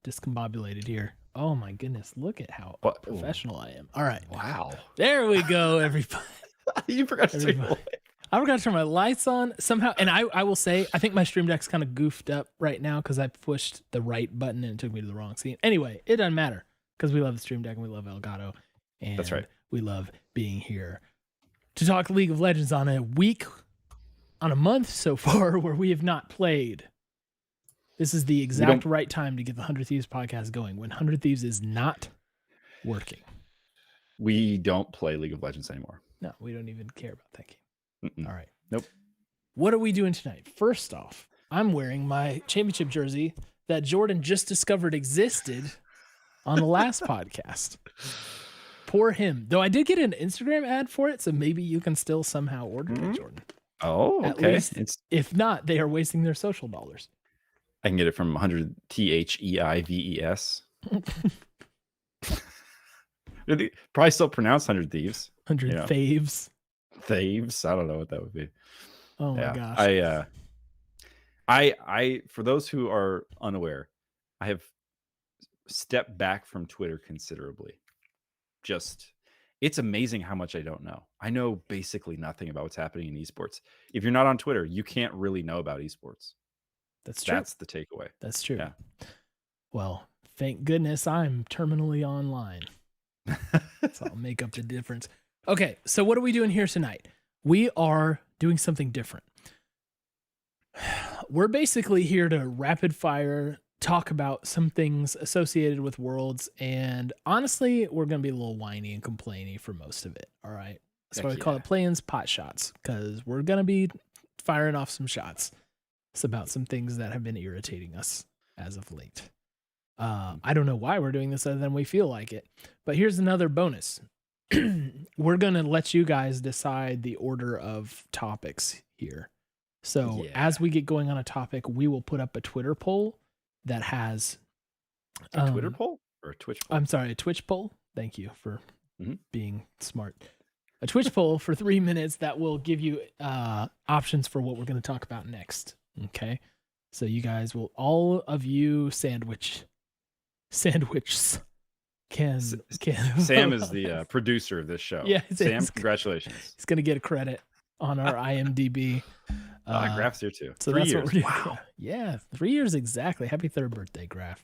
Discombobulated here. Oh my goodness, look at how professional I am. All right. Wow. There we go, everybody. You forgot to turn Everybody. I forgot to turn my lights on somehow. And I will say, I think my Stream Deck's kind of goofed up right now because I pushed the right button and it took me to the wrong scene. Anyway, it doesn't matter because we love the Stream Deck and we love Elgato. And That's right. We love being here to talk League of Legends on a month so far where we have not played. This is the exact right time to get the 100 Thieves podcast going when 100 Thieves is not working. We don't play League of Legends anymore. No, we don't even care about that game. All right. Nope. What are we doing tonight? First off, I'm wearing my championship jersey that Jordan just discovered existed on the last podcast. Poor him. Though I did get an Instagram ad for it, so maybe you can still somehow order it, Jordan. Oh, okay. If not, they are wasting their social dollars. I can get it from 100 THEIVES. Probably still pronounce 100 Thieves. 100 Thieves. Thieves. I don't know what that would be. Oh my gosh. I for those who are unaware, I have stepped back from Twitter considerably. It's amazing how much I don't know. I know basically nothing about what's happening in esports. If you're not on Twitter, you can't really know about esports. That's true. That's the takeaway. That's true. Yeah. Well, thank goodness I'm terminally online. So I'll make up the difference. Okay, so what are we doing here tonight? We are doing something different. We're basically here to rapid fire talk about some things associated with Worlds, and honestly, we're going to be a little whiny and complainy for most of it, all right? That's why we call it play-ins Potshots, because we're going to be firing off some shots. It's about some things that have been irritating us as of late. I don't know why we're doing this other than we feel like it, but here's another bonus. We're going to let you guys decide the order of topics here. So as we get going on a topic, we will put up a Twitter poll that has a Twitter poll or a Twitch poll? I'm sorry, a Twitch poll. Thank you for being smart. A Twitch poll for 3 minutes that will give you options for what we're going to talk about next. Okay. So you guys will, all of you sandwiches can Sam is the producer of this show. Yeah, Sam, congratulations. He's going to get a credit on our IMDb. Graph's here too. So 3 years. What we're doing. Wow. Yeah, 3 years exactly. Happy 3rd birthday, Graph.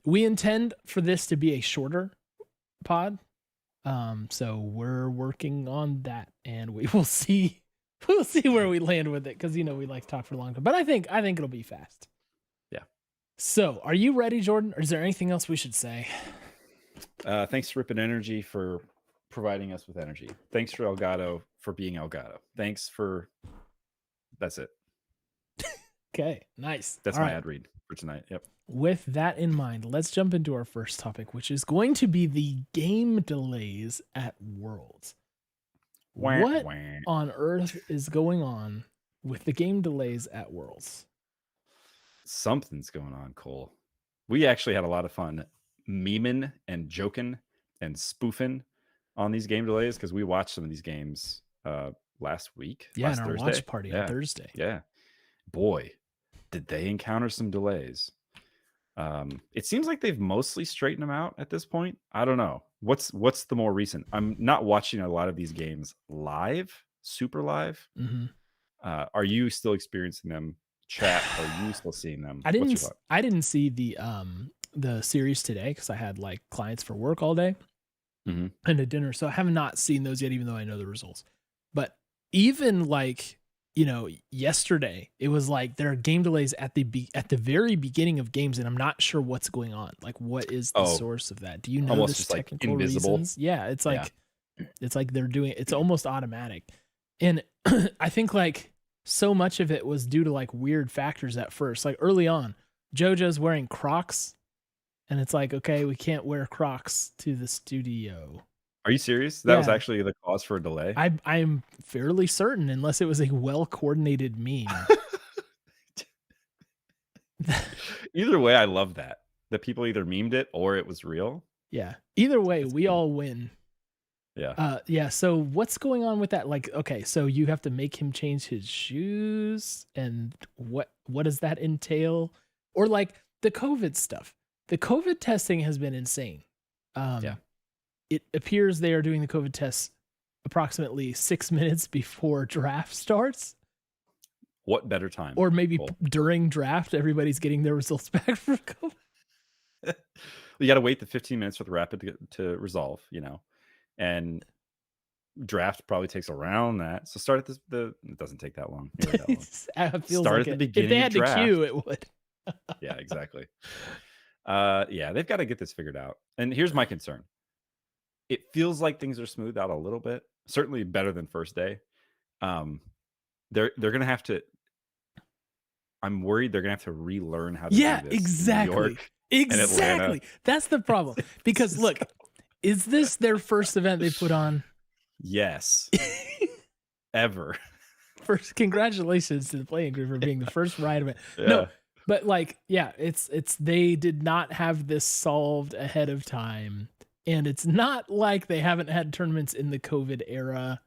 We intend for this to be a shorter pod. So we're working on that, and we will see. We'll see where we land with it, because we like to talk for a long time. But I think it'll be fast. Yeah. So, are you ready, Jordan? Or is there anything else we should say? Thanks to Ripid Energy for providing us with energy. Thanks for Elgato for being Elgato. That's it. Okay, nice. That's my ad read for tonight. Yep. With that in mind, let's jump into our first topic, which is going to be the game delays at Worlds. What on earth is going on with the game delays at Worlds? Something's going on, Cole. We actually had a lot of fun memeing and joking and spoofing on these game delays because we watched some of these games last week. Yeah, in our watch party on Thursday. Yeah. Boy, did they encounter some delays. It seems like they've mostly straightened them out at this point. I don't know. What's the more recent? I'm not watching a lot of these games live, super live. Are you still experiencing them? Chat, are you still seeing them? I didn't see the series today because I had like clients for work all day and a dinner, so I have not seen those yet, even though I know the results. But even like yesterday, it was like there are game delays at the very beginning of games, and I'm not sure what's going on. Like, what is the source of that? Do you know almost this just technical like invisible reasons? Yeah, it's like it's like they're doing it's almost automatic, and I think like so much of it was due to like weird factors at first. Like early on, Jojo's wearing Crocs, and it's like, okay, we can't wear Crocs to the studio. Are you serious? That was actually the cause for a delay? I'm fairly certain, unless it was a well-coordinated meme. Either way, I love that people either memed it or it was real. Yeah. Either way, we all win. Yeah. So what's going on with that? Like, okay, so you have to make him change his shoes, and what does that entail? Or like, the COVID stuff. The COVID testing has been insane. Yeah. It appears they are doing the COVID tests approximately 6 minutes before draft starts. What better time? Or maybe Cole? during draft, everybody's getting their results back from COVID. You got to wait the 15 minutes for the rapid to resolve, and draft probably takes around that. So start at it doesn't take that long. It feels Start like at the it. beginning If they of had draft. to queue, it would. Yeah, exactly. Yeah, they've got to get this figured out. And here's my concern. It feels like things are smoothed out a little bit. Certainly better than first day. They're gonna have to. I'm worried they're gonna have to relearn how to do this. Exactly. In New York exactly. That's the problem. Because look, is this their first event they put on? Yes. Ever. First, congratulations to the playing group for being the first ride event. Yeah. No, but it's they did not have this solved ahead of time, and it's not like they haven't had tournaments in the COVID era.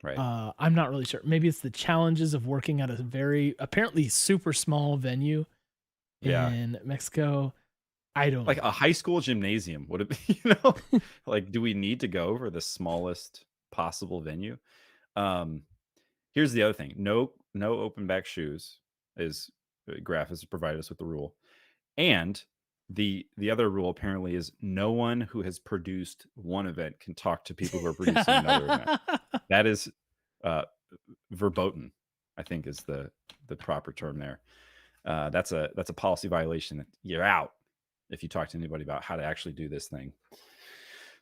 Right. I'm not really sure. Maybe it's the challenges of working at a very apparently super small venue in Mexico. I don't like know. a high school gymnasium. Would it be, like, do we need to go over the smallest possible venue? Here's the other thing. No open back shoes is Graph has provided us with the rule. And the other rule apparently is no one who has produced one event can talk to people who are producing another event. That is verboten, I think is the proper term there. That's a policy violation. You're out if you talk to anybody about how to actually do this thing.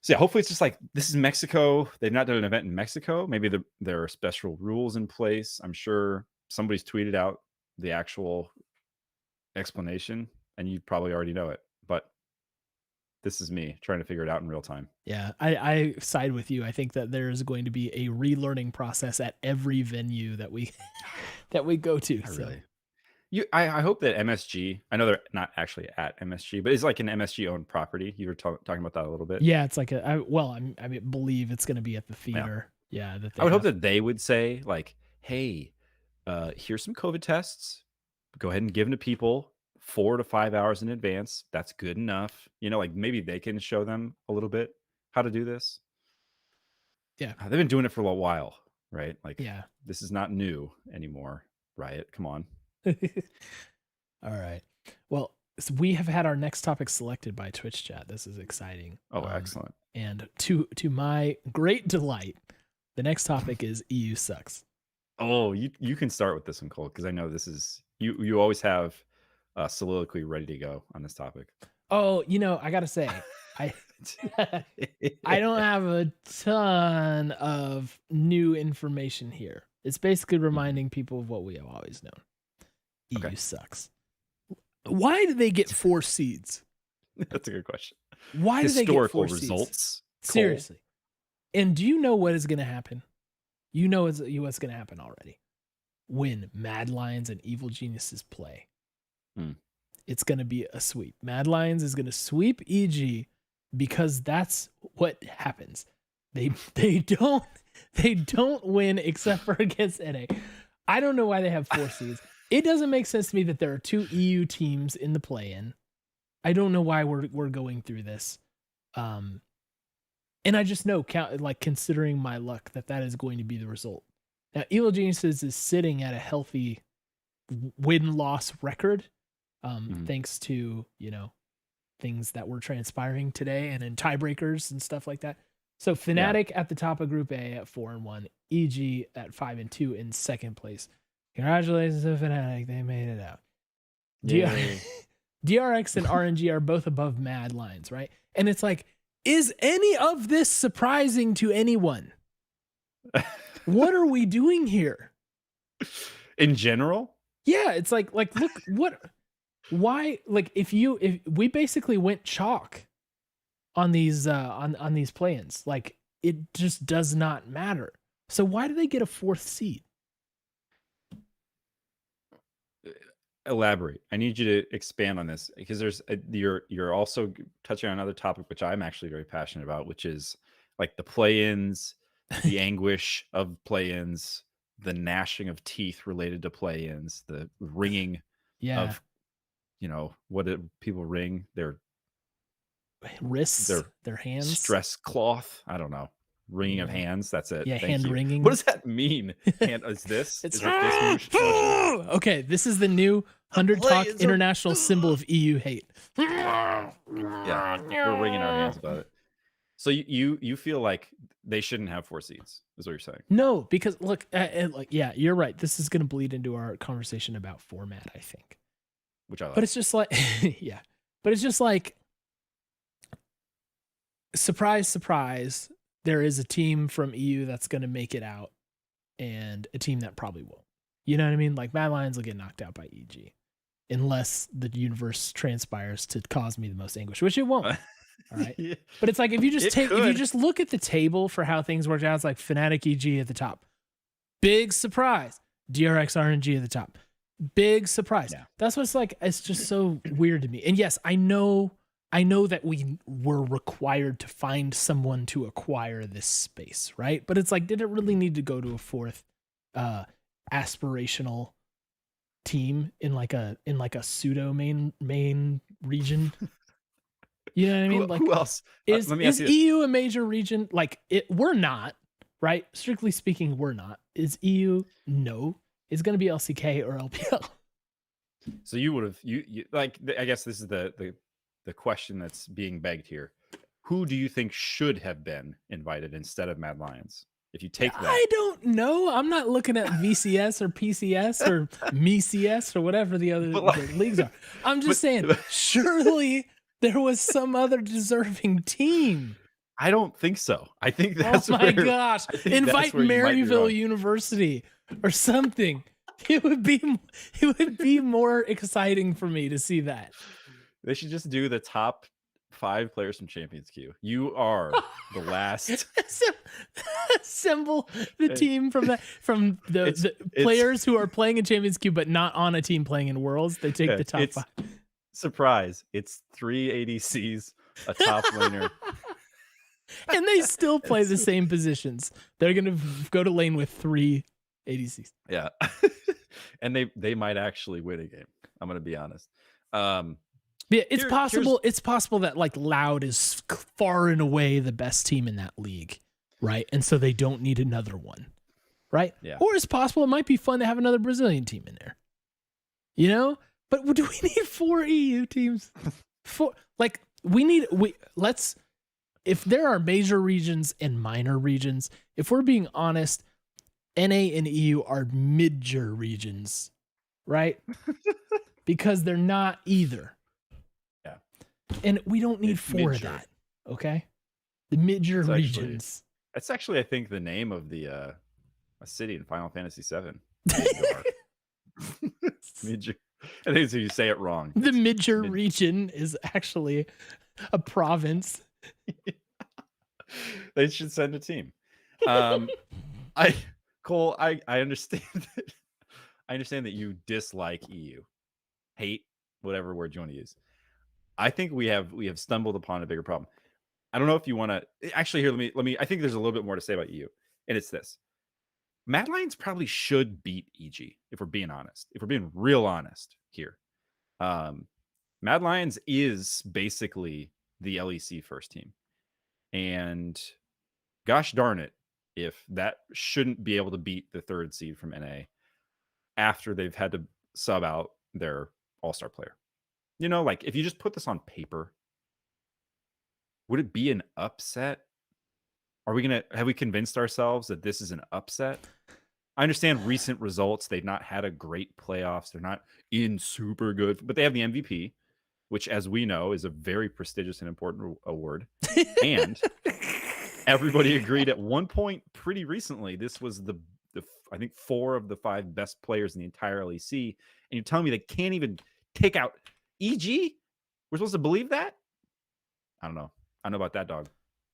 So yeah, hopefully it's just like, this is Mexico. They've not done an event in Mexico. Maybe there are special rules in place. I'm sure somebody's tweeted out the actual explanation and you probably already know it, but this is me trying to figure it out in real time. Yeah, I side with you. I think that there is going to be a relearning process at every venue that we go to. Really. I hope that MSG, I know they're not actually at MSG, but it's like an MSG owned property. You were talking about that a little bit. Yeah, it's like I believe it's going to be at the theater. Yeah, I would hope that they would say like, hey, here's some COVID tests. Go ahead and give them to people 4 to 5 hours in advance. That's good enough. Like maybe they can show them a little bit how to do this. Yeah. They've been doing it for a while, right? Like, this is not new anymore. Riot, come on. All right. Well, so we have had our next topic selected by Twitch chat. This is exciting. Oh, excellent. And to my great delight, the next topic is EU sucks. Oh, you can start with this one, Cole, because I know this is you always have a soliloquy ready to go on this topic. Oh, I gotta say, I don't have a ton of new information here. It's basically reminding people of what we have always known. EU sucks. Why do they get 4 seeds? That's a good question. Why do they get 4 results? Seeds? Seriously. And do you know what is going to happen? You know what's going to happen already. When Mad Lions and Evil Geniuses play, it's going to be a sweep. Mad Lions is going to sweep EG because that's what happens. They don't win except for against NA. I don't know why they have 4 seeds. It doesn't make sense to me that there are 2 EU teams in the play-in. I don't know why we're going through this. And I just know, considering my luck, that is going to be the result. Now, Evil Geniuses is sitting at a healthy win-loss record, thanks to, things that were transpiring today and in tiebreakers and stuff like that. So Fnatic at the top of Group A at 4-1, EG at 5-2 in second place. Congratulations to Fnatic, they made it out. DRX and RNG are both above Mad Lions, right? And it's like, is any of this surprising to anyone? What are we doing here? In general? Yeah, it's like look, why, like, if we basically went chalk on these on these play-ins, like, it just does not matter. So why do they get a 4th seed? Elaborate. I need you to expand on this, because you're also touching on another topic which I'm actually very passionate about, which is like the play-ins, the anguish of play-ins, the gnashing of teeth related to play-ins, the ringing of what do people ring their wrists, their hands, stress cloth? I don't know. Ringing of hands. That's it. Yeah, Thank hand you. ringing. What does that mean? Is this motion? Okay, this is the new 100 Talk international symbol of EU hate. Yeah, we're wringing our hands about it. So you feel like they shouldn't have 4 seeds, is what you're saying? No, because look, yeah, you're right. This is going to bleed into our conversation about format, I think. Which I like. But it's just like, yeah. But it's just like, surprise, surprise, there is a team from EU that's going to make it out and a team that probably won't. You know what I mean? Like, Mad Lions will get knocked out by EG unless the universe transpires to cause me the most anguish, which it won't. All right. Yeah. But it's like, if you just look at the table for how things worked out, it's like Fnatic EG at the top. Big surprise. DRX RNG at the top. Big surprise. Yeah. That's what's like. It's just so weird to me. And yes, I know that we were required to find someone to acquire this space, right? But it's like, did it really need to go to a 4th aspirational team in like a pseudo main region? You know what I mean? Like, who else? Is EU a major region? Like, we're not, right? Strictly speaking, we're not. Is EU? No. It's going to be LCK or LPL. So you would have you like, I guess this is the question that's being begged here. Who do you think should have been invited instead of Mad Lions? If you take that, I don't know. I'm not looking at VCS or PCS or MeCS or whatever the other leagues are. I'm just saying, surely there was some other deserving team. I don't think so. I think that's gosh. Invite Maryville University or something. It would be more exciting for me to see that. They should just do the top 5 players from Champions Queue. You are the last. Assemble the team from the players who are playing in Champions Queue but not on a team playing in Worlds. They take the top 5. Surprise. It's 3 ADCs, a top laner. And they still play the same positions. They're going to go to lane with 3 ADCs. Yeah. And they might actually win a game. I'm going to be honest. Yeah, it's possible. It's possible that like Loud is far and away the best team in that league, right? And so they don't need another one, right? Yeah. Or it's possible it might be fun to have another Brazilian team in there, you know? But do we need 4 EU teams? If there are major regions and minor regions, if we're being honest, NA and EU are mid-jur regions, right? Because they're not either. Yeah. And we don't need 4 of that, okay? The mid-jur regions. That's actually, I think, the name of the a city in Final Fantasy VII. Mid-jur. I think you say it wrong. The mid-jur region is actually a province. They should send a team. Cole, I understand that. I understand that you dislike EU, hate, whatever word you want to use. I think we have stumbled upon a bigger problem. I don't know if you want to actually here. Let me. I think there's a little bit more to say about EU, and it's this: Mad Lions probably should beat EG if we're being honest. If we're being real honest here, Mad Lions is basically the LEC first team, and gosh darn it, if that shouldn't be able to beat the 3rd seed from NA after they've had to sub out their all-star player. You know, like if you just put this on paper, would it be an upset? Have we convinced ourselves that this is an upset? I understand recent results. They've not had a great playoffs. They're not in super good, but they have the MVP, which as we know is a very prestigious and important award. And everybody agreed at one point pretty recently, this was the I think 4 of the 5 best players in the entire LEC. And you're telling me they can't even take out EG? We're supposed to believe that? I don't know. I know about that, dog.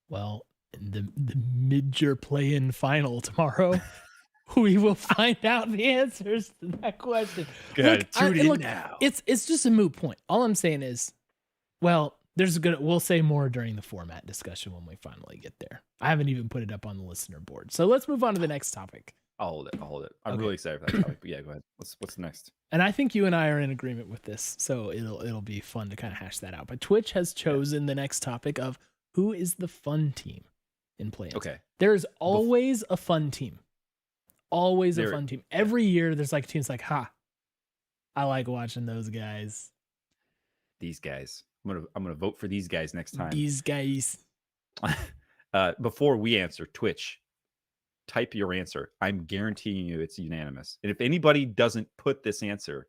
Well, in the mid-jur play-in final tomorrow, we will find out the answers to that question. Now. It's just a moot point. All I'm saying is, well, we'll say more during the format discussion when we finally get there. I haven't even put it up on the listener board. So let's move on to the next topic. I'll hold it. I'm Okay. really excited for that topic. But yeah, go ahead. What's next? And I think you and I are in agreement with this, so it'll be fun to kind of hash that out. But Twitch has chosen the next topic of who is the fun team in Play-ins. Okay. There's always a fun team. Always a fun team. Every year there's like teams like, I like watching those guys. These guys. I'm gonna vote for these guys next time. These guys. Before we answer, Twitch, type your answer. I'm guaranteeing you it's unanimous. And if anybody doesn't put this answer,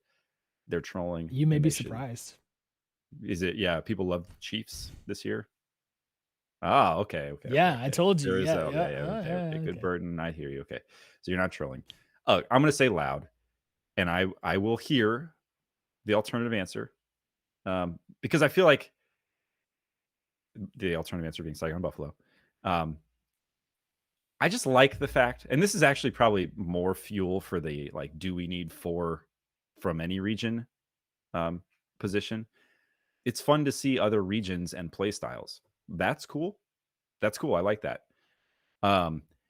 they're trolling. You may be surprised. Is it? Yeah, people love the Chiefs this year. Ah, okay. Yeah, okay. I told you. Okay. Good burden. I hear you. Okay, so you're not trolling. I'm gonna say loud, and I will hear the alternative answer, because I feel like the alternative answer being Saigon Buffalo. I just like the fact, and this is actually probably more fuel for the like, do we need 4 from any region position? It's fun to see other regions and play styles. That's cool. I like that.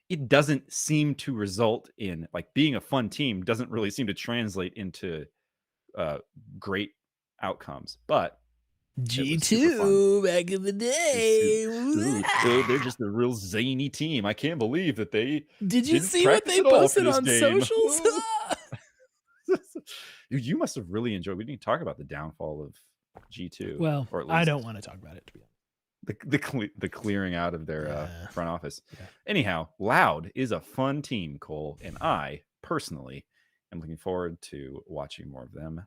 It doesn't seem to result in like being a fun team doesn't really seem to translate into great outcomes, but G2 back in the day. They're just a real zany team. I can't believe that they did you see what they posted on socials? You must have really enjoyed. We didn't talk about the downfall of G2. Well, or at least I don't want to talk about it, to be honest. The clearing out of their front office. Yeah. Anyhow, Loud is a fun team, Cole, and I personally am looking forward to watching more of them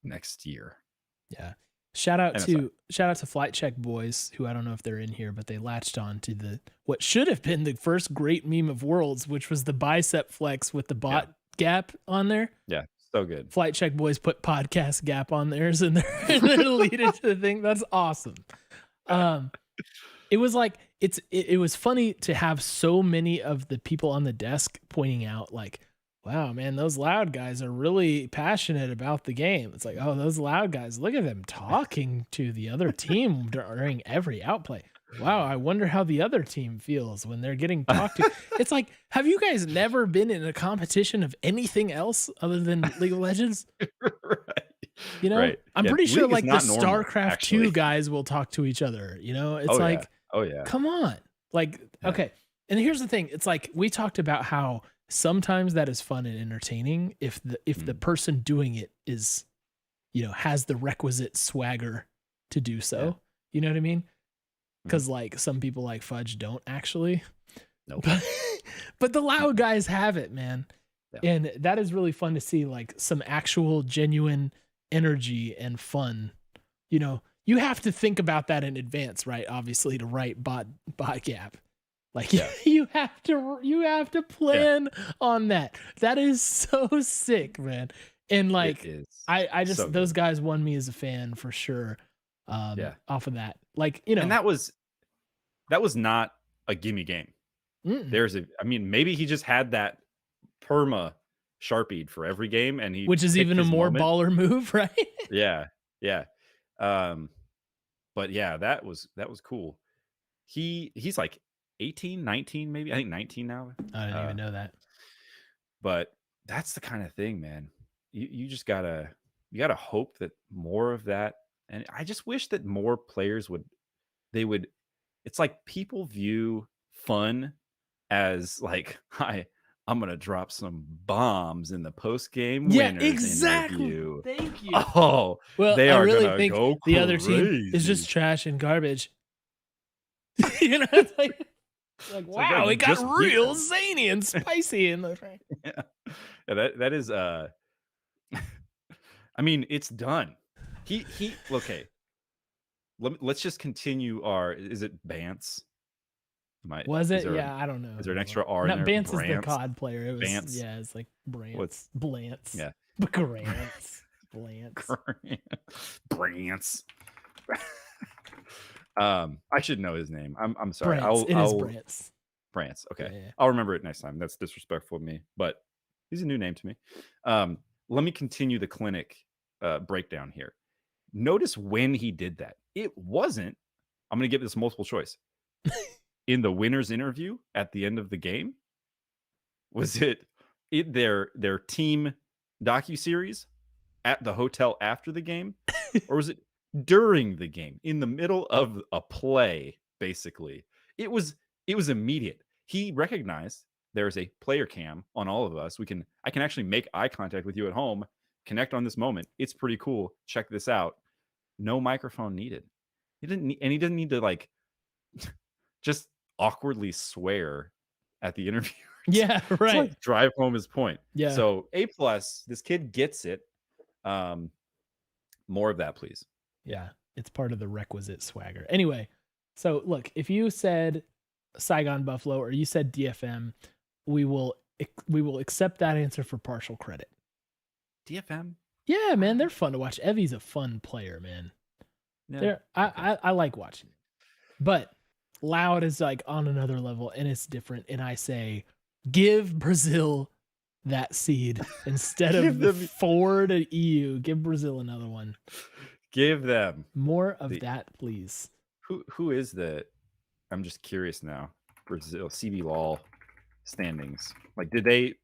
next year. Yeah. Shout out to Flight Check boys, who I don't know if they're in here, but they latched on to what should have been the first great meme of Worlds, which was the bicep flex with the bot gap on there. Yeah, so good. Flight Check boys put podcast gap on theirs and they're deleted to the thing. That's awesome. It was like it was funny to have so many of the people on the desk pointing out like, wow, man, those Loud guys are really passionate about the game. It's like, oh, those Loud guys, look at them talking to the other team during every outplay. Wow, I wonder how the other team feels when they're getting talked to. It's like, have you guys never been in a competition of anything else other than League of Legends? Right. You know, I'm pretty sure like the StarCraft 2 guys will talk to each other. You know, it's come on. Like, okay. And here's the thing. It's like, we talked about how sometimes that is fun and entertaining if the person doing it is, has the requisite swagger to do so. Yeah. You know what I mean? Because like some people like Fudge don't actually. Nope. But the Loud guys have it, man. Yeah. And that is really fun to see, like some actual genuine energy and fun. You have to think about that in advance, right? Obviously, to write bot gap. Like you have to plan on that. That is so sick, man. And like I just so those guys won me as a fan for sure. Off of that. Like, and that was not a gimme game. Maybe he just had that perma sharpied for every game, and which is even a more baller move, right? Yeah. But yeah, that was cool. He's like 18, 19, maybe. I think 19 now. I didn't even know that. But that's the kind of thing, man. You just gotta hope that more of that. And I just wish that more players would. It's like people view fun as like, I'm gonna drop some bombs in the post game winners interview. Thank you. Oh, well, they I are really gonna think go the crazy. other team is just trash and garbage. It's like wow, it got real zany and spicy in the frame. Yeah, that is I mean, it's done. He okay. Let's just continue our. Is it Bance? Was it? Yeah, I don't know. Is there an extra R in there? Bance is the COD player. It was Bance. Yeah, it's like Brance. Blance. Yeah. Grants. Blance. Brance. I should know his name. I'm sorry. It is Brance. Brance. Okay. Yeah. I'll remember it next time. That's disrespectful of me, but he's a new name to me. Let me continue the clinic breakdown here. Notice when he did that. It wasn't, I'm going to give this multiple choice. In the winner's interview at the end of the game? Was it their team docuseries at the hotel after the game, or was it during the game in the middle of a play? Basically, it was immediate. He recognized there's a player cam on all of us. I can actually make eye contact with you at home, connect on this moment. It's pretty cool. Check this out. No microphone needed. He didn't need to like just awkwardly swear at the interviewer. Yeah, To right. like drive home his point. Yeah. So A+, this kid gets it. More of that, please. Yeah, it's part of the requisite swagger. Anyway, so look, if you said Saigon Buffalo or you said DFM, we will accept that answer for partial credit. DFM? Yeah, man, they're fun to watch. Evie's a fun player, man. Yeah. I like watching. But Loud is like on another level and it's different. And I say, give Brazil that seed instead of 4 to EU. Give Brazil another one. Give them more of that, please. Who is the? I'm just curious now. Brazil CB Law standings. Like, did they?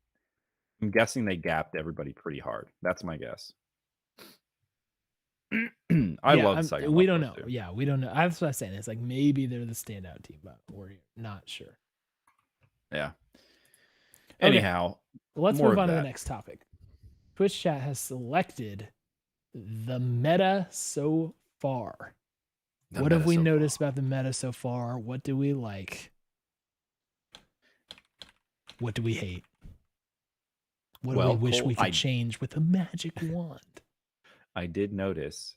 I'm guessing they gapped everybody pretty hard. That's my guess. I love Saigon. We don't know. Too. Yeah, we don't know. That's what I'm saying. It's like maybe they're the standout team, but we're not sure. Yeah. Anyhow, let's move on to the next topic. Twitch chat has selected the meta so far. What have we noticed about the meta so far? What do we like? What do we hate? What do we wish we could change with a magic wand? I did notice,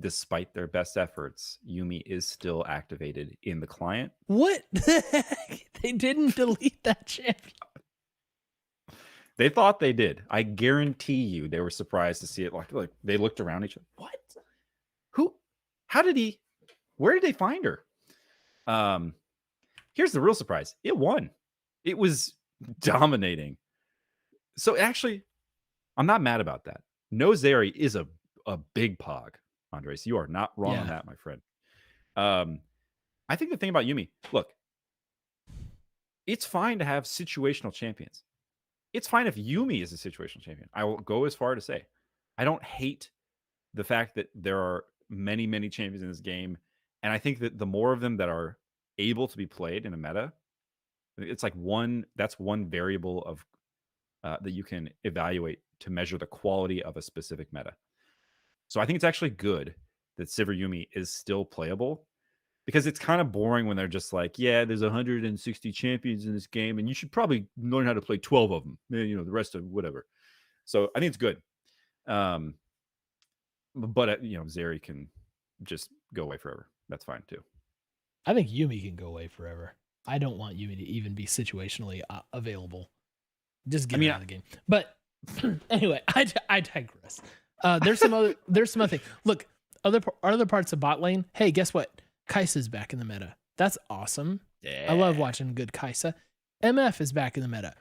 despite their best efforts, Yuumi is still activated in the client. What the heck? They didn't delete that champion. They thought they did. I guarantee you they were surprised to see it. Like they looked around each other. What? Who? How did he? Where did they find her? Here's the real surprise. It won. It was dominating. So actually, I'm not mad about that. No Zeri is a big pog, Andres. You are not wrong on that, my friend. I think the thing about Yuumi, look, it's fine to have situational champions. It's fine if Yuumi is a situational champion. I will go as far to say, I don't hate the fact that there are many, many champions in this game. And I think that the more of them that are able to be played in a meta, it's like that's one variable of that you can evaluate to measure the quality of a specific meta. So I think it's actually good that Sivir Yuumi is still playable, because it's kind of boring when they're just like, yeah, there's 160 champions in this game, and you should probably learn how to play 12 of them. You know, the rest of whatever. So I think it's good. But Zeri can just go away forever. That's fine too. I think Yuumi can go away forever. I don't want Yuumi to even be situationally available. Just get out of the game. But anyway, I digress. There's some other thing. Look, other parts of bot lane. Hey, guess what? Kai'Sa's back in the meta. That's awesome. Yeah. I love watching good Kai'Sa. MF is back in the meta.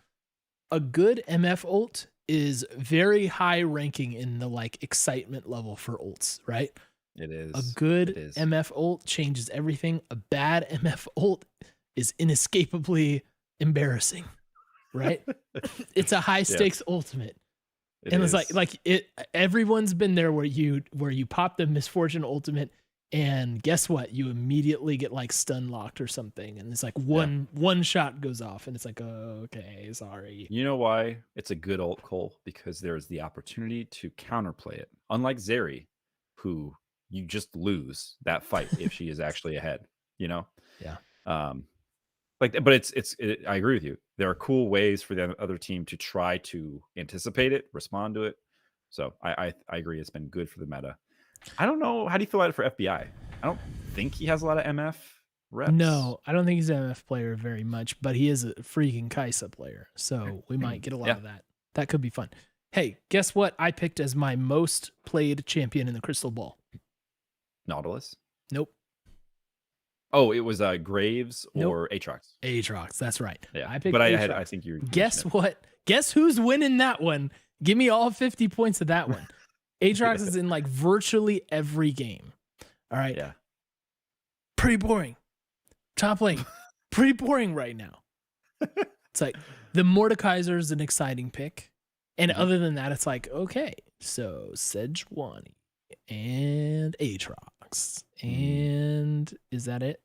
A good MF ult is very high ranking in the like excitement level for ults, right? It is. A good MF ult changes everything. A bad MF ult is inescapably embarrassing, right? It's a high stakes ultimate. It's like everyone's been there where you pop the misfortune ultimate and guess what? You immediately get like stun locked or something. And it's like one shot goes off and it's like, oh, okay, sorry. You know why it's a good ult, Cole? Because there's the opportunity to counterplay it. Unlike Zeri, who you just lose that fight if she is actually ahead, you know? Yeah. But I agree with you. There are cool ways for the other team to try to anticipate it, respond to it. So I agree. It's been good for the meta. I don't know. How do you feel about it for FBI? I don't think he has a lot of MF reps. No, I don't think he's an MF player very much, but he is a freaking Kai'Sa player. So we might get a lot of that. That could be fun. Hey, guess what I picked as my most played champion in the Crystal Ball? Nautilus? Nope. Oh, it was Graves or Aatrox. Aatrox, that's right. Yeah, I picked but Aatrox. I think you. Guess what? Guess who's winning that one? Give me all 50 points of that one. Aatrox is in like virtually every game. All right. Yeah. Pretty boring. Top lane. Pretty boring right now. It's like the Mordekaiser's an exciting pick. And other than that, it's like, okay, so Sejuani and Aatrox. And is that it?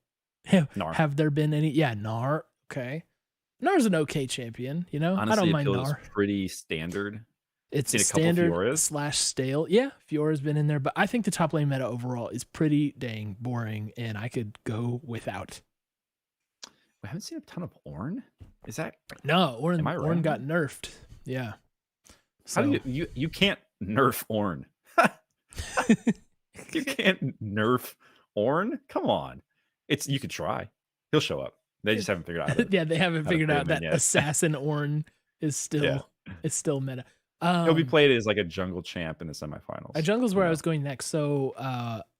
Gnar. Have there been any? Yeah, Gnar. Okay. Gnar's an okay champion, you know? Honestly, I don't it mind feels Gnar. pretty standard. It's Seen a a couple standard Fioras. / stale. Yeah, Fiora's been in there, but I think the top lane meta overall is pretty dang boring, and I could go without. We haven't seen a ton of Ornn. Is that No, am I Ornn right? got nerfed. Yeah. How So do you can't nerf Ornn? You can't nerf Ornn? Come on. You could try. He'll show up. They just haven't figured out how to, yeah, they haven't how to figured play out him in that yet. Assassin Ornn is still it's still meta. He'll be played as like a jungle champ in the semifinals. A jungle's where I was going next. So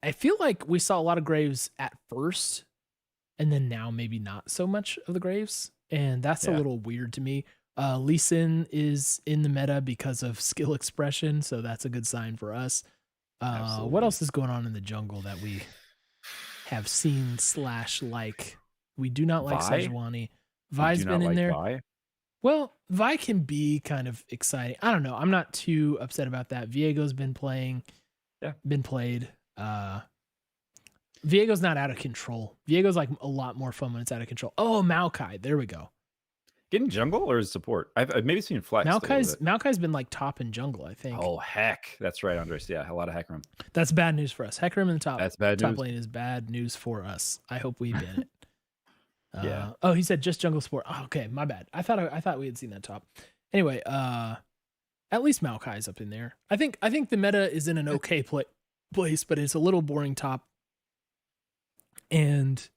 I feel like we saw a lot of Graves at first, and then now maybe not so much of the Graves. And that's a little weird to me. Lee Sin is in the meta because of skill expression, so that's a good sign for us. What else is going on in the jungle that we have seen / like? We do not like Vi? Sejuani. Vi's been in there. Vi? Well, Vi can be kind of exciting. I don't know. I'm not too upset about that. Viego's been playing. Yeah. Been played. Viego's not out of control. Viego's like a lot more fun when it's out of control. Oh, Maokai. There we go. Getting jungle or is support? I've maybe seen flex. Maokai's been like top in jungle, I think. Oh heck, that's right, Andres. Yeah, a lot of Hecarim. That's bad news for us. Hecarim in the top. That's bad top news. lane is bad news for us. I hope we ban it. Yeah. Oh, he said just jungle support. Oh, okay, my bad. I thought we had seen that top. Anyway, at least Maokai's up in there. I think the meta is in an okay place, but it's a little boring top. And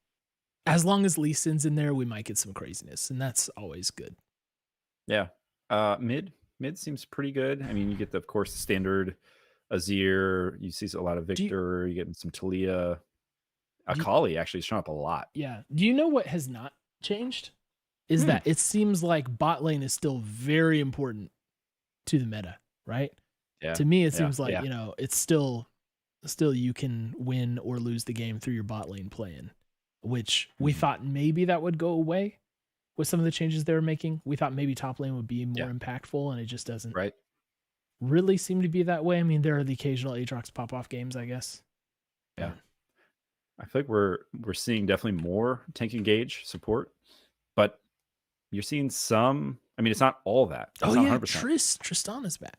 as long as Lee Sin's in there, we might get some craziness, and that's always good. Yeah. Mid seems pretty good. I mean, you get of course the standard Azir. You see a lot of Victor. You get some Talia. Akali actually is showing up a lot. Yeah. Do you know what has not changed? Is that it seems like bot lane is still very important to the meta, right? Yeah. To me, it seems like, you know, it's still you can win or lose the game through your bot lane playing, which we thought maybe that would go away with some of the changes they were making. We thought maybe top lane would be more impactful, and it just doesn't really seem to be that way. I mean, there are the occasional Aatrox pop-off games, I guess. Yeah. I feel like we're seeing definitely more tank engage support, but you're seeing some. I mean, it's not all that. It's oh not yeah, 100%. Tristan is back.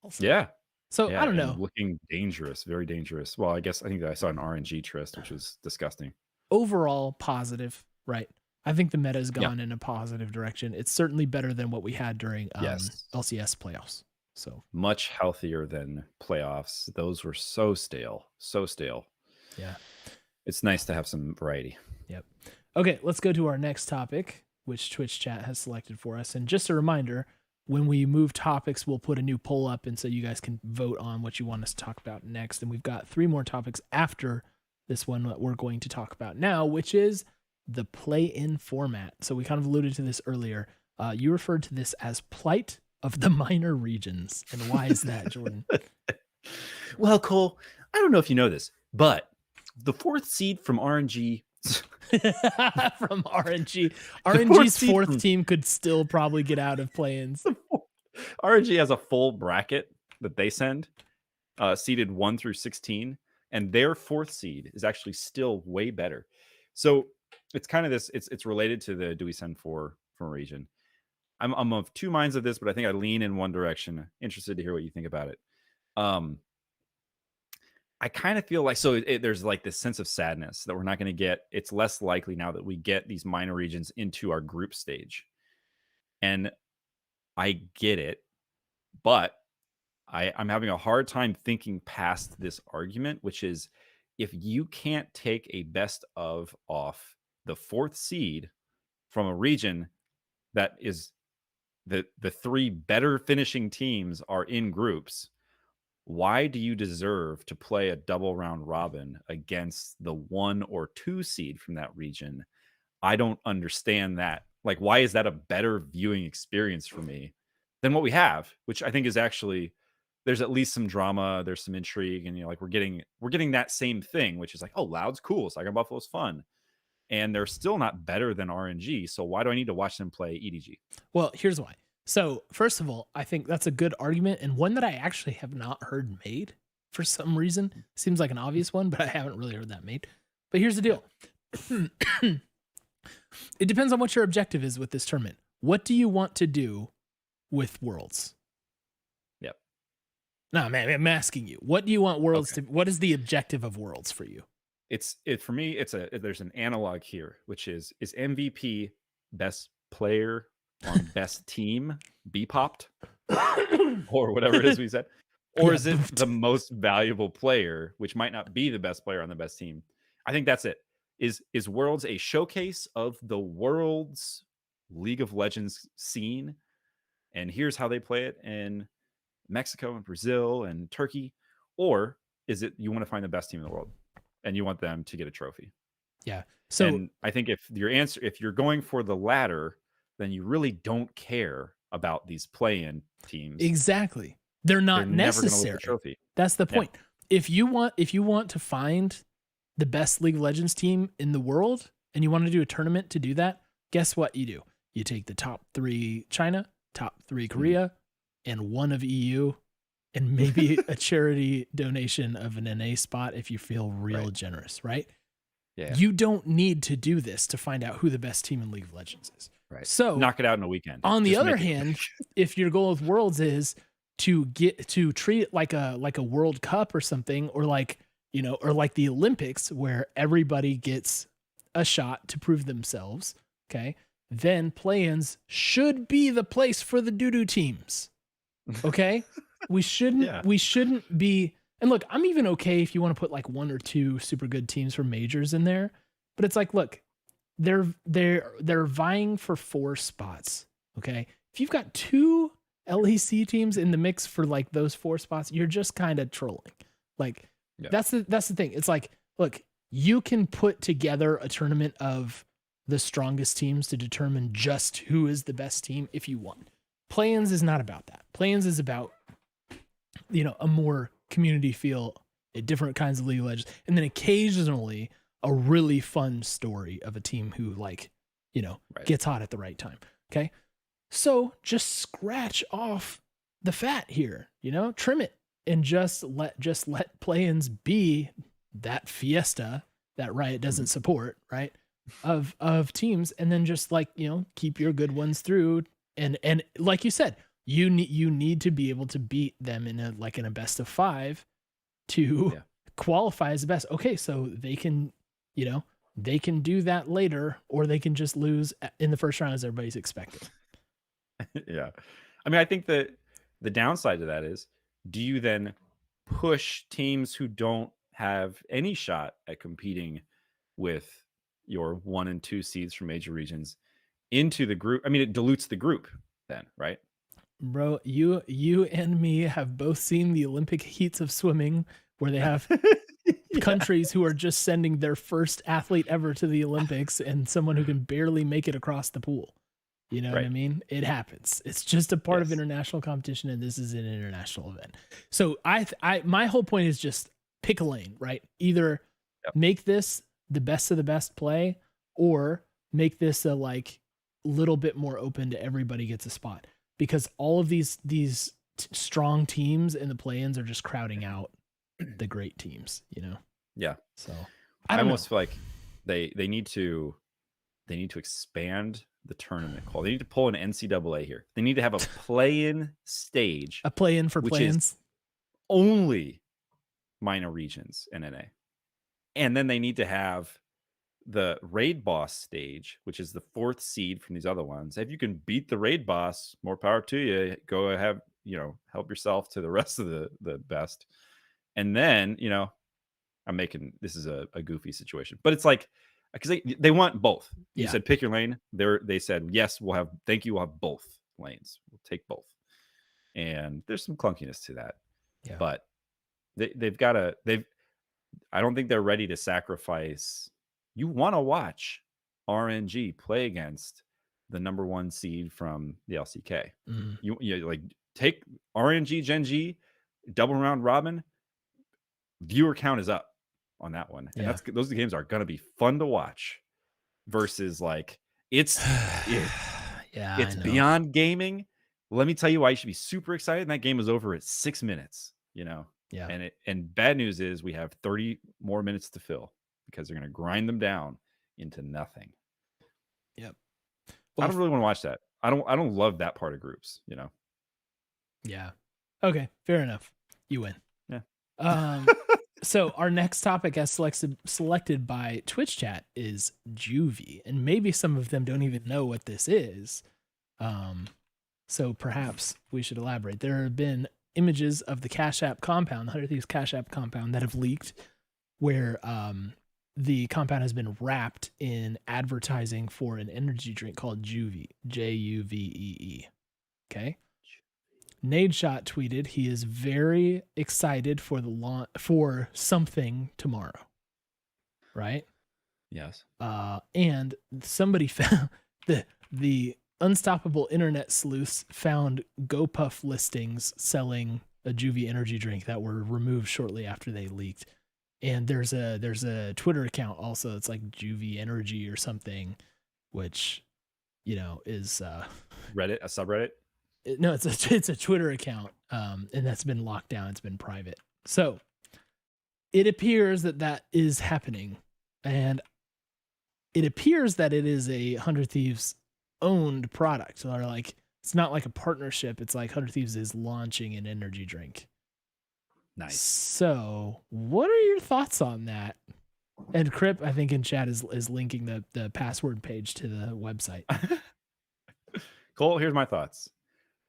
Also. Yeah. So I don't know. Looking dangerous, very dangerous. Well, I think I saw an RNG Trist, which was disgusting. Overall positive, right? I think the meta has gone in a positive direction. It's certainly better than what we had during LCS playoffs. So much healthier than playoffs. Those were so stale. Yeah. It's nice to have some variety. Yep. Okay, let's go to our next topic, which Twitch chat has selected for us. And just a reminder, when we move topics, we'll put a new poll up, and so you guys can vote on what you want us to talk about next. And we've got 3 more topics after this one that we're going to talk about now, which is the play-in format. So we kind of alluded to this earlier. You referred to this as Plight of the minor regions. And why is that, Jordan? Well, Cole, I don't know if you know this, but the 4th seed from RNG from RNG's 4th team could still probably get out of play-ins. RNG has a full bracket that they send, seeded 1 through 16, and their 4th seed is actually still way better. So it's kind of this. It's related to the do we send 4 from a region. I'm of 2 minds of this, but I think I lean in one direction. Interested to hear what you think about it. I kind of feel like there's like this sense of sadness that we're not going to get. It's less likely now that we get these minor regions into our group stage. And I get it, but I'm having a hard time thinking past this argument, which is if you can't take a best of off the 4th seed from a region that is the 3 better finishing teams are in groups, why do you deserve to play a double round robin against the 1 or 2 seed from that region? I don't understand that. Like, why is that a better viewing experience for me than what we have? Which I think is actually, there's at least some drama, there's some intrigue, and like we're getting that same thing, which is like, oh, Loud's cool, Saigon Buffalo's fun. and they're still not better than RNG. So why do I need to watch them play EDG? Well, here's why. So, first of all, I think that's a good argument and one that I actually have not heard made for some reason. Seems like an obvious one, but I haven't really heard that made. But here's the deal. It depends on what your objective is with this tournament. What do you want to do with Worlds? Yep. No, man, I'm asking you. What do you want Worlds to? What is the objective of Worlds for you? For me. There's an analog here, which is MVP best player on best team be popped or whatever it is we said, or is it the most valuable player, which might not be the best player on the best team? I think that's it. Is Worlds a showcase of the world's League of Legends scene, and here's how they play it in Mexico and Brazil and Turkey, or is it you want to find the best team in the world and you want them to get a trophy? Yeah. So and I think if you're going for the latter, then you really don't care about these play-in teams. Exactly. They're not necessary. Never trophy. That's the point. Yeah. If you want to find the best League of Legends team in the world and you want to do a tournament to do that, guess what you do? You take the top 3 China, top 3 Korea, and 1 of EU, and maybe a charity donation of an NA spot if you feel real generous, right? Yeah. You don't need to do this to find out who the best team in League of Legends is. Right. So knock it out in a weekend. On the other hand, if your goal with Worlds is to treat it like a World Cup or something, or like, or like the Olympics where everybody gets a shot to prove themselves, okay, then play-ins should be the place for the doo-doo teams. Okay? We shouldn't be. And look, I'm even okay if you want to put like 1 or 2 super good teams from majors in there, but it's like, look, they're vying for 4 spots. Okay. If you've got 2 LEC teams in the mix for like those 4 spots, you're just kind of trolling. Like that's the thing. It's like, look, you can put together a tournament of the strongest teams to determine just who is the best team if you want. Play-ins is not about that. Play-ins is about, a more community feel, different kinds of League of Legends, and then occasionally a really fun story of a team who gets hot at the right time. Okay. So just scratch off the fat here, trim it and just let play-ins be that fiesta that Riot doesn't support, right? Of teams, and then just keep your good ones through. And like you said, you need to be able to beat them in a best of 5 to qualify as the best. Okay, so they can do that later, or they can just lose in the first round as everybody's expecting. Yeah. I mean, I think that the downside to that is, do you then push teams who don't have any shot at competing with your 1 and 2 seeds from major regions into the group? I mean, it dilutes the group then, right? Bro, you and me have both seen the Olympic heats of swimming where they have countries who are just sending their first athlete ever to the Olympics and someone who can barely make it across the pool. You know what I mean? It happens. It's just a part of international competition, and this is an international event. So my whole point is just pick a lane, right? Either make this the best of the best play, or make this a little bit more open to everybody gets a spot, because all of these strong teams in the play-ins are just crowding out the great teams, Yeah. So I almost feel like they need to expand the tournament call. They need to pull an NCAA here. They need to have a play-in stage. A play-in for play-ins. Only minor regions in NA. And then they need to have the raid boss stage, which is the 4th seed from these other ones. If you can beat the raid boss, more power to you. Go have, help yourself to the rest of the best. And then, I'm making, this is a goofy situation, but it's like, because they want both. You said pick your lane. They said, yes, we'll have both lanes. We'll take both. And there's some clunkiness to that. Yeah. But I don't think they're ready to sacrifice. You want to watch RNG play against the number 1 seed from the LCK. You take RNG Gen G, double round robin. Viewer count is up on that one, and those games are going to be fun to watch. versus like it's Yeah, I it's know. beyond gaming. Let me tell you why you should be super excited. And that game is over at 6 minutes, Yeah. And bad news is we have 30 more minutes to fill because they're going to grind them down into nothing. Yep. I Well, don't really want to watch that. I don't love that part of groups. yeah. Okay, fair enough. You win. Yeah. So our next topic, as selected by Twitch chat, is Juvee, and maybe some of them don't even know what this is. So perhaps we should elaborate. There have been images of the Cash App compound, the 100 Thieves Cash App compound, that have leaked, where the compound has been wrapped in advertising for an energy drink called Juvee, Juvee. Okay. Nadeshot tweeted he is very excited for the for something tomorrow. Right? Yes. And somebody found the unstoppable internet sleuths found GoPuff listings selling a Juvee energy drink that were removed shortly after they leaked. And there's a Twitter account also. It's like Juvee Energy or something, which is Reddit, a subreddit. No, it's a Twitter account, and that's been locked down. It's been private. So it appears that is happening, and it appears that it is a 100 Thieves owned product. So like, it's not like a partnership. It's like 100 Thieves is launching an energy drink. Nice. So what are your thoughts on that? And Crip, I think in chat is linking the password page to the website. Cole, here's my thoughts.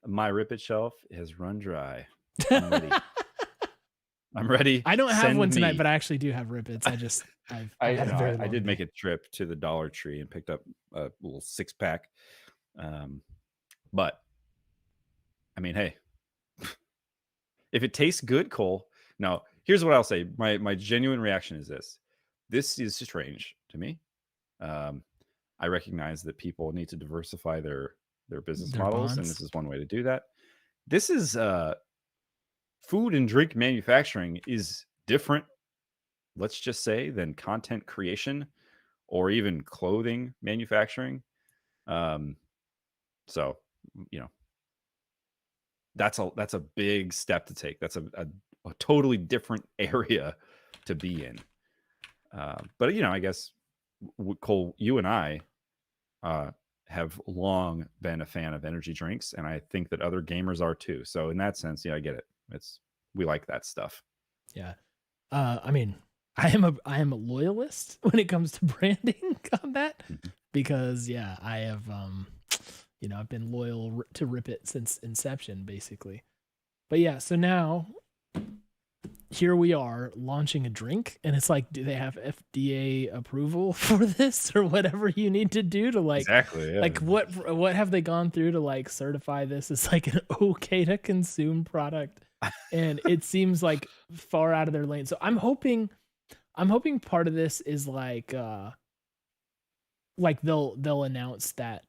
My Rip It shelf has run dry. I'm ready. I'm ready. I don't have one tonight, but I actually do have Rip Its. I did make a trip to the Dollar Tree and picked up a little 6-pack. But I mean, hey, if it tastes good, Cole. Now, here's what I'll say. My genuine reaction is this. This is strange to me. I recognize that people need to diversify their business models, and this is one way to do that. This is food and drink manufacturing is different, let's just say, than content creation or even clothing manufacturing. So that's a big step to take. That's a totally different area to be in. But I guess Cole, you and I have long been a fan of energy drinks, and I think that other gamers are too. So in that sense, I get it. We like that stuff. Yeah. I mean, I am a loyalist when it comes to branding combat, because I have I've been loyal to Rip It since inception, basically. But yeah, so now here we are launching a drink, and it's like, do they have FDA approval for this or whatever you need to do to exactly, yeah. Like what have they gone through to like certify this as like an okay to consume product? And it seems like far out of their lane. So I'm hoping part of this is like they'll announce that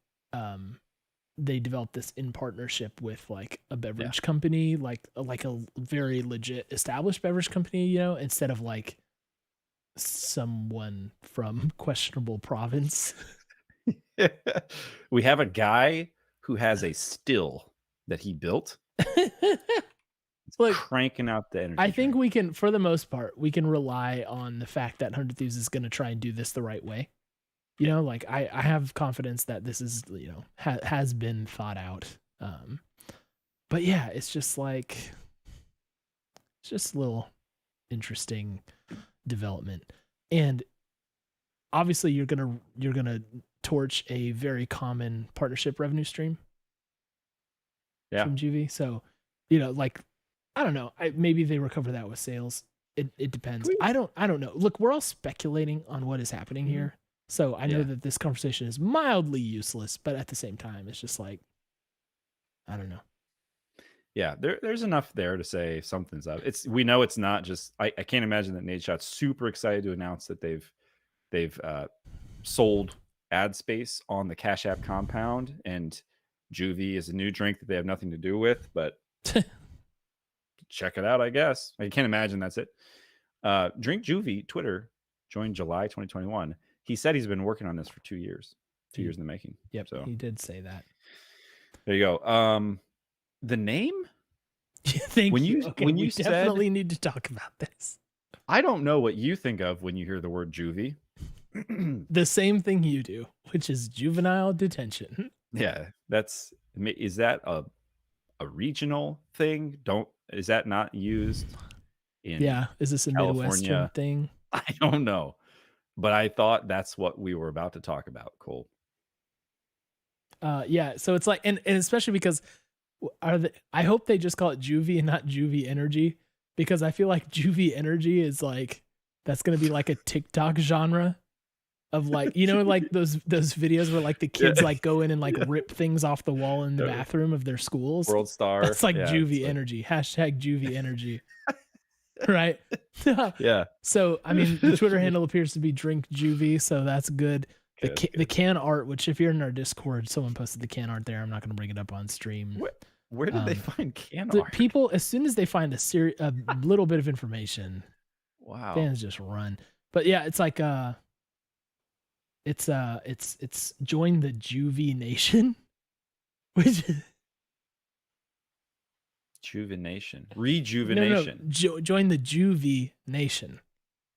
they developed this in partnership with like a beverage company, like a very legit established beverage company, instead of like someone from questionable province. We have a guy who has a still that he built. Like, cranking out the energy. I think we can, for the most part, we can rely on the fact that 100 Thieves is going to try and do this the right way. Like I have confidence that this is, has been thought out. But yeah, it's just a little interesting development. And obviously you're going to torch a very common partnership revenue stream. From Juvee. So, like, I don't know. Maybe they recover that with sales. It depends. I don't know. Look, we're all speculating on what is happening here. So I know that this conversation is mildly useless, but at the same time, it's just like, I don't know. Yeah, there's enough there to say something's up. We know it's not just. I can't imagine that Nadeshot's super excited to announce that they've sold ad space on the Cash App compound, and Juvee is a new drink that they have nothing to do with, but check it out, I guess. I can't imagine that's it. Drink Juvee Twitter joined July 2021. he said he's been working on this for 2 years. 2 years in the making. Yep, So he did say that. there you go. The name? Thank When you. you Okay, when we you said definitely need to talk about this. I don't know what you think of when you hear the word juvie. The same thing you do, which is juvenile detention. Yeah, is that a regional thing? Is that not used in Yeah, is this a Midwestern California? thing? I don't know. But I thought that's what we were about to talk about, Cole. Yeah, so it's like, and especially because I hope they just call it Juvee and not Juvee Energy, because I feel like Juvee Energy is like, that's gonna be like a TikTok genre of like, you know, like those videos where like the kids like go in and like rip things off the wall in the bathroom of their schools. World Star. That's like Juvee Energy. Hashtag Juvee Energy. Right? Yeah. So I mean, the Twitter handle appears to be Drink Juvee, so that's good. The can art, which if you're in our Discord, someone posted the can art there. I'm not going to bring it up on stream. Where did they find can art? People, as soon as they find a little bit of information, wow, fans just run. But yeah, it's like it's join the Juvee Nation, which rejuvenation. No, join the Juvee Nation.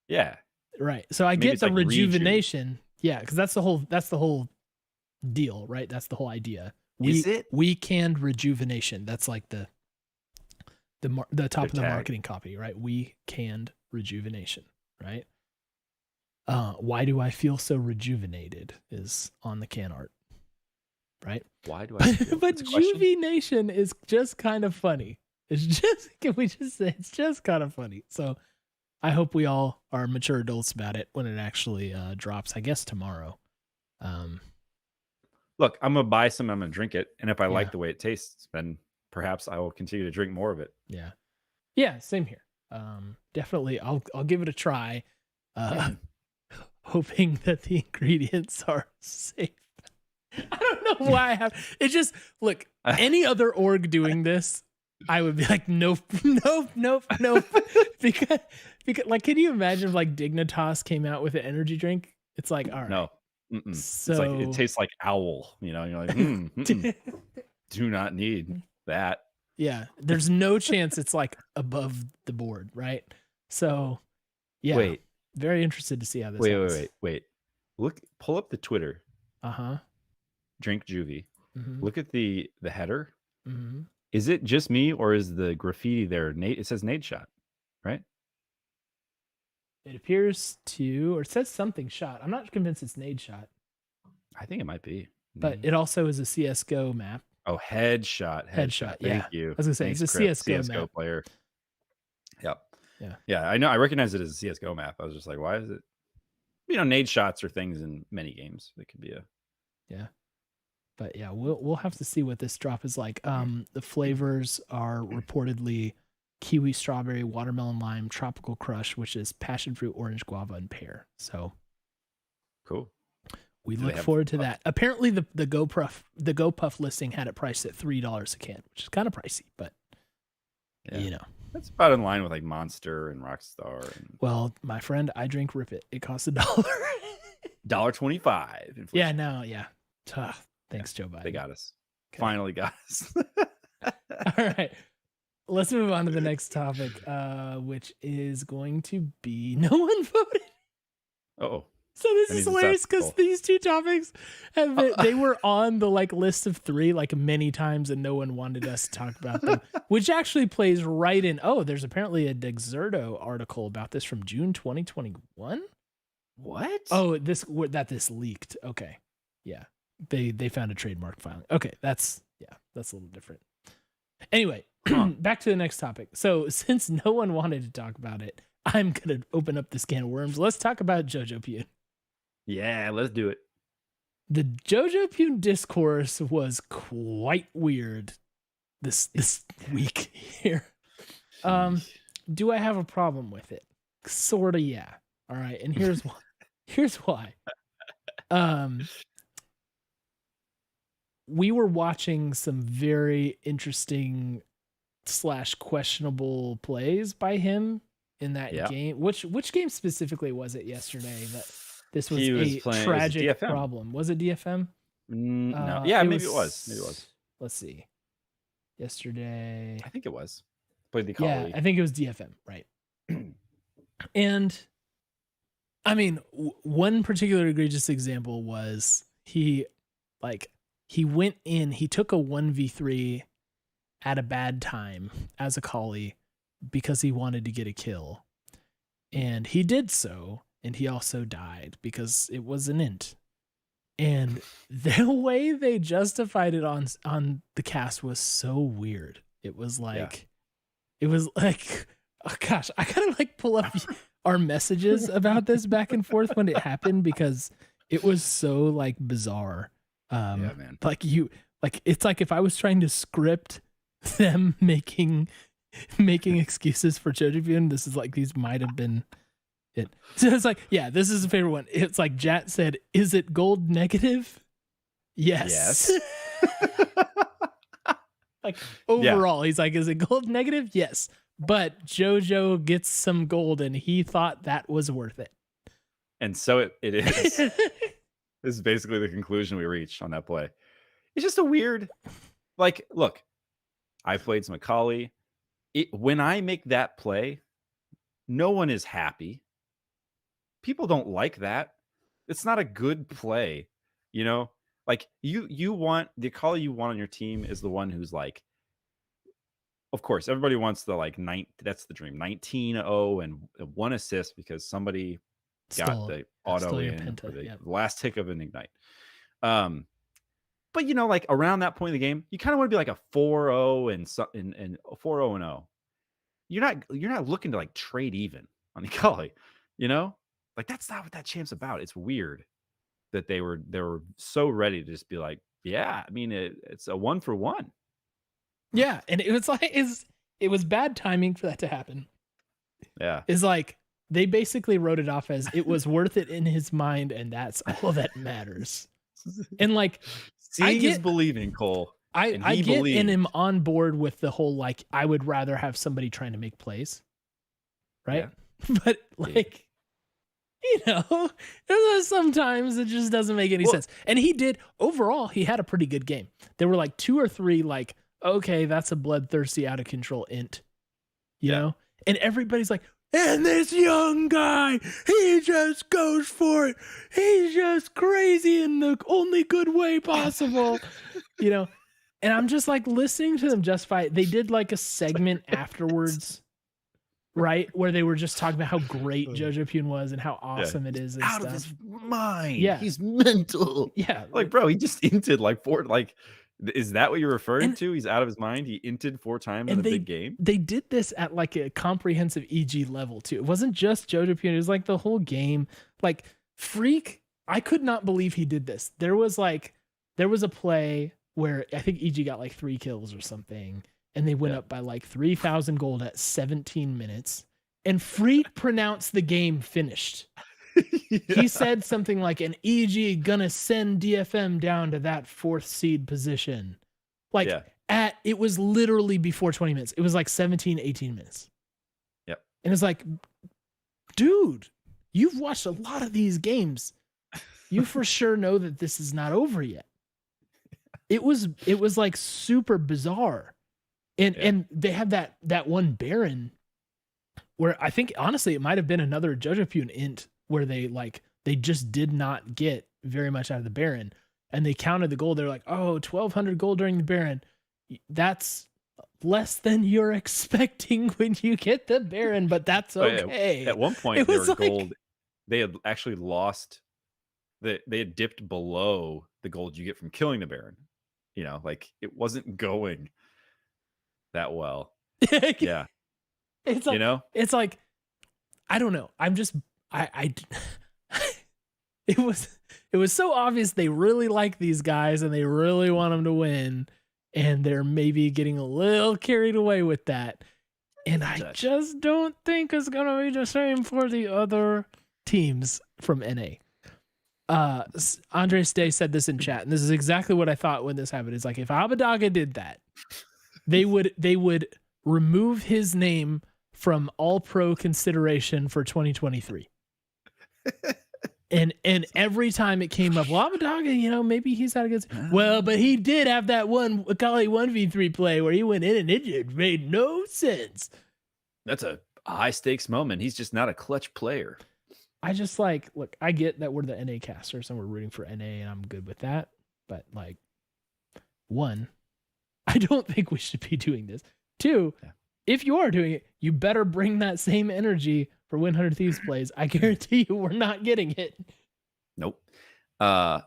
Yeah, right. So I get the like rejuvenation. Yeah, because that's the whole deal, right? That's the whole idea. We canned rejuvenation. That's like the top of the marketing copy, right? We canned rejuvenation, right? Why do I feel so rejuvenated is on the can art, right? Why do I feel but Juvee Nation is just kind of funny. It's just, can we just say it's just kind of funny. So I hope we all are mature adults about it when it actually drops, I guess tomorrow. Look, I'm gonna buy some, I'm gonna drink it, and if I like the way it tastes, then perhaps I will continue to drink more of it. Yeah, same here. Definitely I'll give it a try. Hoping that the ingredients are safe. I don't know why I have it. Just look, any other org doing this, I would be like, nope. because like, can you imagine if like Dignitas came out with an energy drink? It's like, all right. No. So it's like, it tastes like owl, you know, you're like, do not need that. Yeah. There's no chance it's like above the board, right? So yeah. Wait. Very interested to see how this Wait. Pull up the Twitter. Drink Juvee. Look at the header. Is it just me or is the graffiti there? It says Nate shot, right? It appears to, or it says something shot. I'm not convinced it's Nade shot. I think it might be. But it also is a CSGO map. Oh, headshot. Thank you. I was gonna say it's a CSGO map. player. Yep. Yeah. I know. I recognize it as a CSGO map. I was just like, why is it? You know, nade shots are things in many games. It could be a. Yeah. But yeah, we'll have to see what this drop is like. The flavors are reportedly kiwi, strawberry, watermelon, lime, tropical crush, which is passion fruit, orange, guava, and pear. So cool. We look forward to that. Apparently, the GoPuff listing had it priced at $3 a can, which is kind of pricey, but you know. That's about in line with like Monster and Rockstar. Well, my friend, I drink Rip It. It costs $1. $1.25. Yeah, no, yeah. Thanks, Joe Biden. They got us. Okay. Finally got us. All right. Let's move on to the next topic, which is going to be no one voted. Oh. So this is hilarious because these two topics they were on the like list of 3 like many times and no one wanted us to talk about them, which actually plays right in. Oh, there's apparently a Dexerto article about this from June 2021. What? Oh, this leaked. Okay. Yeah. They found a trademark filing. Okay, that's a little different. Anyway, back to the next topic. So since no one wanted to talk about it, I'm going to open up this can of worms. Let's talk about Jojopyun. Yeah, let's do it. The Jojopyun discourse was quite weird this week here. Do I have a problem with it? Sorta, yeah. All right, and here's why. Here's why. We were watching some very interesting / questionable plays by him in that game. Which game specifically was it yesterday that this was He was a playing. tragic It was DFM. problem. Was it DFM? No. Yeah, maybe it was. Maybe it was. Let's see. Yesterday. I think it was. Played the Yeah, Kali. I think it was DFM, right? And I mean, one particular egregious example was he went in, he took a 1v3 at a bad time as a Kali because he wanted to get a kill. And he did so, and he also died because it was an int. And the way they justified it on the cast was so weird. It was like, oh gosh, I gotta like pull up our messages about this back and forth when it happened because it was so like bizarre. Yeah, man. It's like if I was trying to script them making excuses for Jojopyun, this is like these might have been it. So it's like, yeah, this is a favorite one. It's like Jat said, "Is it gold negative?" Yes. Like overall, he's like, "Is it gold negative?" Yes. But Jojo gets some gold and he thought that was worth it. And so it is. This is basically the conclusion we reached on that play. It's just a weird, like, look, I played some Akali. When I make that play, no one is happy. People don't like that. It's not a good play. You know, like you want the Akali you want on your team is the one who's like, of course, everybody wants the like that's the dream. 19-0 and 1 assist because somebody got the auto in for the last tick of an ignite. But you know, like around that point in the game, you kind of want to be like a 4-0 and 4-0 and 0. You're not looking to like trade even on the Akali, you know? Like that's not what that champ's about. It's weird that they were so ready to just be like, yeah, I mean it's a 1-for-1. Yeah, and it was like it was bad timing for that to happen. Yeah. It's like they basically wrote it off as it was worth it in his mind, and that's all that matters. And like seeing is believing, Cole. I get and am on board with the whole like I would rather have somebody trying to make plays. Right? Yeah. But like you know, sometimes it just doesn't make any sense. And he did overall, he had a pretty good game. There were like 2 or 3 like, okay, that's a bloodthirsty out of control int. You know? And everybody's like, and this young guy, he just goes for it. He's just crazy in the only good way possible. You know? And I'm just like listening to them justify it. They did like a segment afterwards, right? Where they were just talking about how great Jojopyun was and how awesome it is. And out stuff. Of his mind. Yeah. He's mental. Yeah. Like, bro, he just inted like 4, like, is that what you're referring to? He's out of his mind. He inted 4 times in a big game. They did this at like a comprehensive EG level too. It wasn't just Jojopyun. It was like the whole game. Like Freak, I could not believe he did this. There was a play where I think EG got like 3 kills or something, and they went up by like 3,000 gold at 17 minutes. And Freak pronounced the game finished. He said something like an EG gonna send DFM down to that 4th seed position. Like it was literally before 20 minutes. It was like 17, 18 minutes. Yep. And it's like, dude, you've watched a lot of these games. You for sure know that this is not over yet. It was like super bizarre. And they have that one Baron where I think honestly it might have been another Jojopyun int where they just did not get very much out of the Baron, and they counted the gold. They're like, oh, 1,200 gold during the Baron. That's less than you're expecting when you get the Baron, but that's okay. At one point, their gold, they had actually lost. They had dipped below the gold you get from killing the Baron. You know, like it wasn't going that well. Yeah. It's like, it's like, I don't know. I'm just, it was so obvious they really like these guys and they really want them to win, and they're maybe getting a little carried away with that. And I just don't think it's going to be the same for the other teams from NA. Andres Day said this in chat, and this is exactly what I thought when this happened. It's like, if Abadaga did that, they would remove his name from all pro consideration for 2023. And every time it came up, well, Abadaga, maybe he's not a good. Well, but he did have that one Akali 1v3 play where he went in and it just made no sense. That's a high stakes moment. He's just not a clutch player. I just look, I get that we're the NA casters and we're rooting for NA and I'm good with that. But one, I don't think we should be doing this. Two, if you are doing it, you better bring that same energy for Win 100 Thieves plays. I guarantee you we're not getting it. Nope. I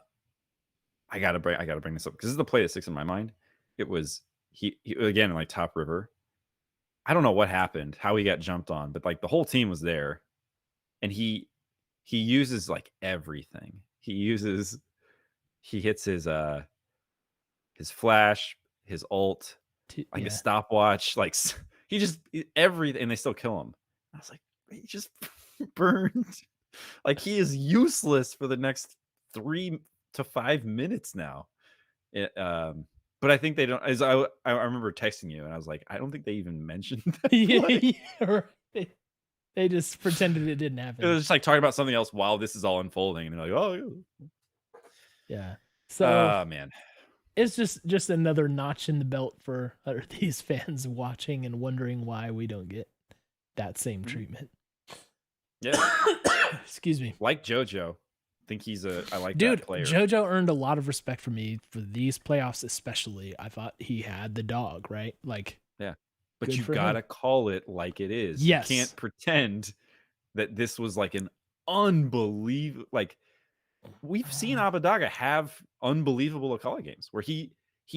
gotta bring this up because this is the play that sticks in my mind. It was he again in top river. I don't know what happened, how he got jumped on, but the whole team was there, and he uses everything. He hits his flash, his ult, a stopwatch, he just everything, and they still kill him. I was like, he just burned. He is useless for the next 3 to 5 minutes now. But I think they don't. As I remember texting you, and I was like, I don't think they even mentioned that. Right. They just pretended it didn't happen. It was just talking about something else while this is all unfolding, and they're like, oh yeah. So man, it's just another notch in the belt for these fans watching and wondering why we don't get that same treatment. Yeah. Excuse me. Like Jojo. Think I like Dude, that player. Jojo earned a lot of respect from me for these playoffs, especially. I thought he had the dog, right? Yeah. But you gotta call it like it is. Yes. You can't pretend that this was an unbelievable. We've seen Abadaga have unbelievable Akali games where he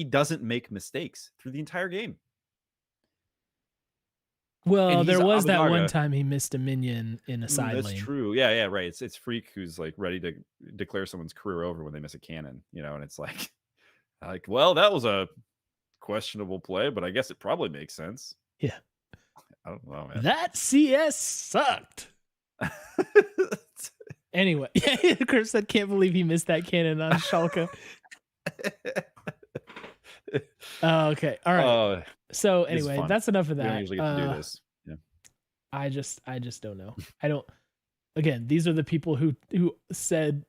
doesn't make mistakes through the entire game. Well, there was that one time he missed a minion in a side lane. That's true. Yeah, right. It's Freak who's ready to declare someone's career over when they miss a cannon, and it's well, that was a questionable play, but I guess it probably makes sense. Yeah. I don't know, man. That CS sucked. Anyway, Chris said, can't believe he missed that cannon on Schalke. Okay. All right. So anyway, that's enough of that. We don't usually get to do this. Yeah. I just don't know. Again, these are the people who said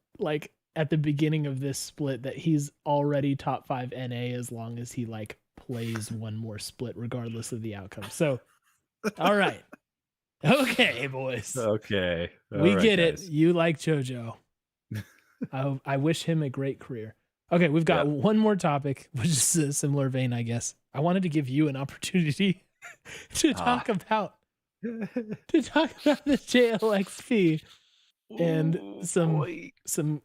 at the beginning of this split that he's already top 5 NA as long as he plays one more split regardless of the outcome. So all right. Okay, boys. Okay. We get it. You like Jojo. I wish him a great career. Okay, we've got one more topic, which is a similar vein, I guess. I wanted to give you an opportunity to talk about the JLXP and some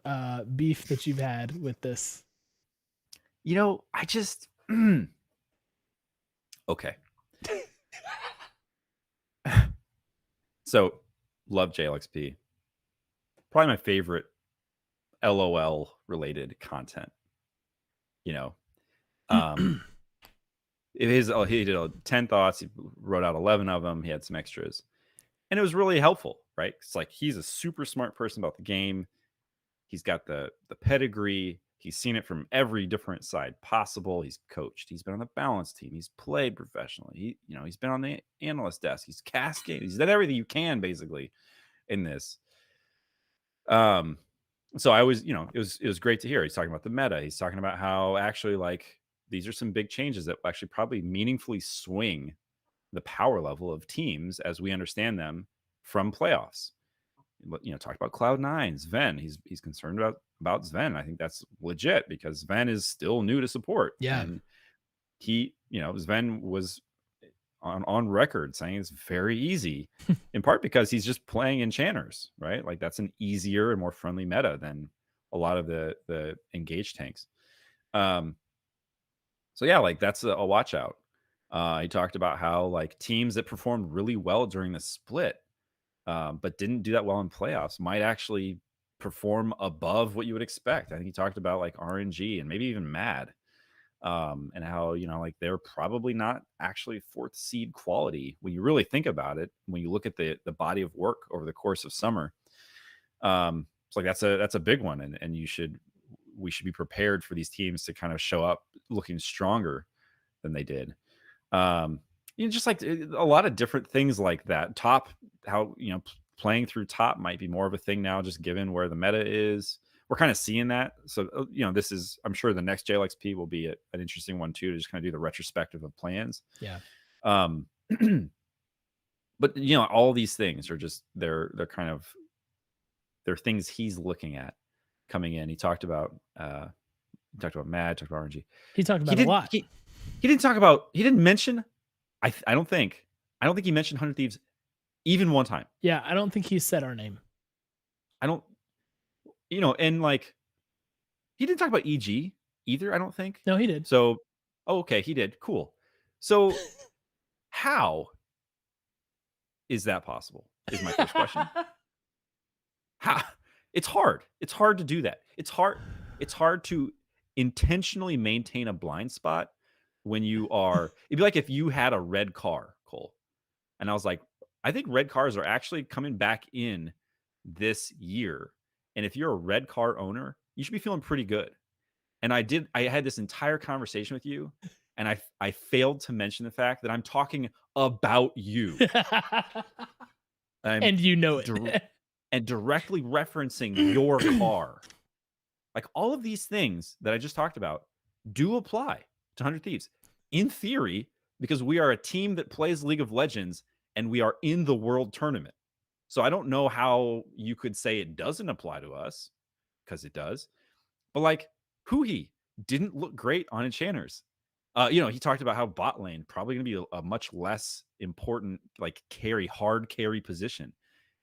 beef that you've had with this. I just okay. So, love JLXP. Probably my favorite LOL related content. He did 10 thoughts. He wrote out 11 of them. He had some extras, and it was really helpful, right? It's he's a super smart person about the game. He's got the pedigree. He's seen it from every different side possible. He's coached. He's been on the balance team. He's played professionally. He's been on the analyst desk. He's cascaded. He's done everything you can basically in this. So I was, it was great to hear. He's talking about the meta. He's talking about how actually these are some big changes that will actually probably meaningfully swing the power level of teams as we understand them from playoffs. Talk about Cloud9, Sven. He's concerned about Sven. I think that's legit because Sven is still new to support. Yeah. And Sven was on record saying it's very easy, in part because he's just playing enchanters, right? That's an easier and more friendly meta than a lot of the engaged tanks. So yeah, that's a watch out. He talked about how teams that performed really well during the split, but didn't do that well in playoffs might actually perform above what you would expect. I think he talked about RNG and maybe even Mad. And how they're probably not actually 4th seed quality when you really think about it. When you look at the body of work over the course of summer, it's that's a big one, and we should be prepared for these teams to kind of show up looking stronger than they did. Just a lot of different things like that. How playing through top might be more of a thing now, just given where the meta is. We're kind of seeing that. So, this is, I'm sure the next JLXP will be an interesting one too, to just kind of do the retrospective of plans. Yeah. But all these things are just, they're things he's looking at coming in. He talked about Mad, talked about RNG. He talked about a lot. He didn't mention, I don't think he mentioned 100 Thieves even one time. Yeah, I don't think he said our name. I don't, and like, he didn't talk about EG either, I don't think. No, he did. So, okay, he did. Cool. So, how is that possible? Is my first question. How? It's hard. It's hard to do that. It's hard to intentionally maintain a blind spot when you are. It'd be like if you had a red car, Cole, and I was like, I think red cars are actually coming back in this year. And if you're a red car owner, you should be feeling pretty good. And I had this entire conversation with you, and I failed to mention the fact that I'm talking about you. And you know it. And directly referencing your car. Like, all of these things that I just talked about do apply to 100 Thieves. In theory, because we are a team that plays League of Legends and we are in the world tournament. So I don't know how you could say it doesn't apply to us, because it does. But like, Huhi didn't look great on Enchanters. He talked about how bot lane probably going to be a much less important, like, hard carry position.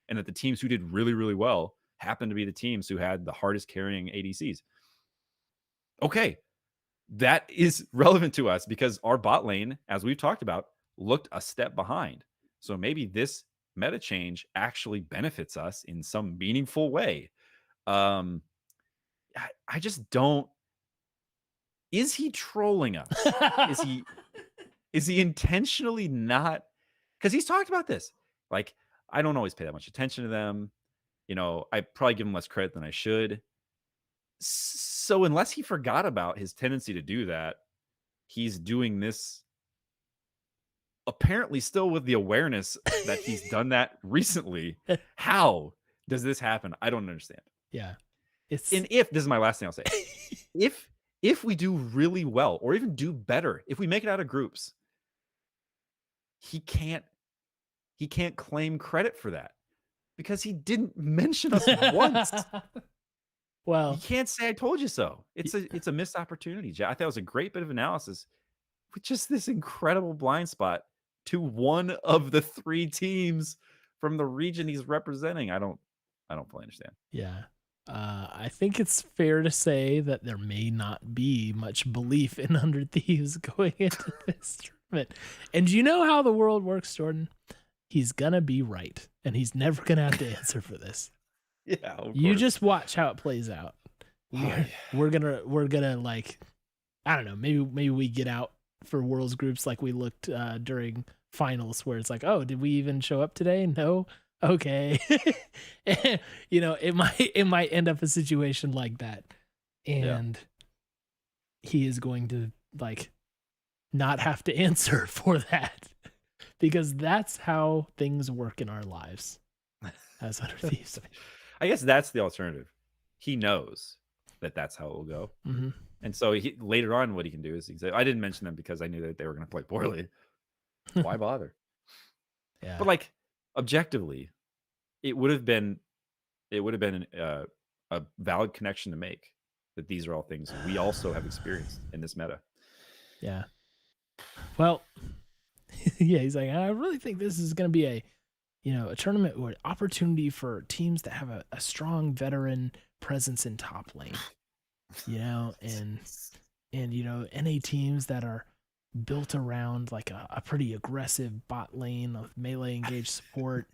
And that the teams who did really, really well happened to be the teams who had the hardest carrying ADCs. Okay, that is relevant to us because our bot lane, as we've talked about, looked a step behind. So maybe this meta change actually benefits us in some meaningful way. I just don't. Is he trolling us? Is he intentionally not? Because he's talked about this. Like, I don't always pay that much attention to them. I probably give him less credit than I should. So unless he forgot about his tendency to do that, he's doing this apparently still with the awareness that he's done that recently. How does this happen? I don't understand. Yeah. This is my last thing I'll say. If we do really well, or even do better, if we make it out of groups, he can't claim credit for that because he didn't mention us once. Well, you can't say I told you so. It's a missed opportunity, Jack. I thought it was a great bit of analysis with just this incredible blind spot to one of the 3 teams from the region he's representing. I don't fully understand. Yeah. I think it's fair to say that there may not be much belief in 100 Thieves going into this tournament. And you know how the world works, Jordan? He's gonna be right, and he's never gonna have to answer for this. Yeah, of you course. just watch how it plays out. We're gonna like, I don't know, maybe we get out for Worlds groups like we looked during finals, where it's like, oh, did we even show up today? No. Okay. It might end up a situation like that, and he is going to like not have to answer for that, because that's how things work in our lives as 100 Thieves. I guess that's the alternative. He knows that that's how it will go. Mm-hmm. And so later on, what he can do is he can say, I didn't mention them because I knew that they were going to play poorly. Why bother? Yeah. But like, objectively, it would have been a valid connection to make, that these are all things we also have experienced in this meta. Yeah. Well, yeah, he's like, I really think this is going to be a tournament or opportunity for teams that have a strong veteran presence in top lane, and NA teams that are built around like a pretty aggressive bot lane with melee engaged support.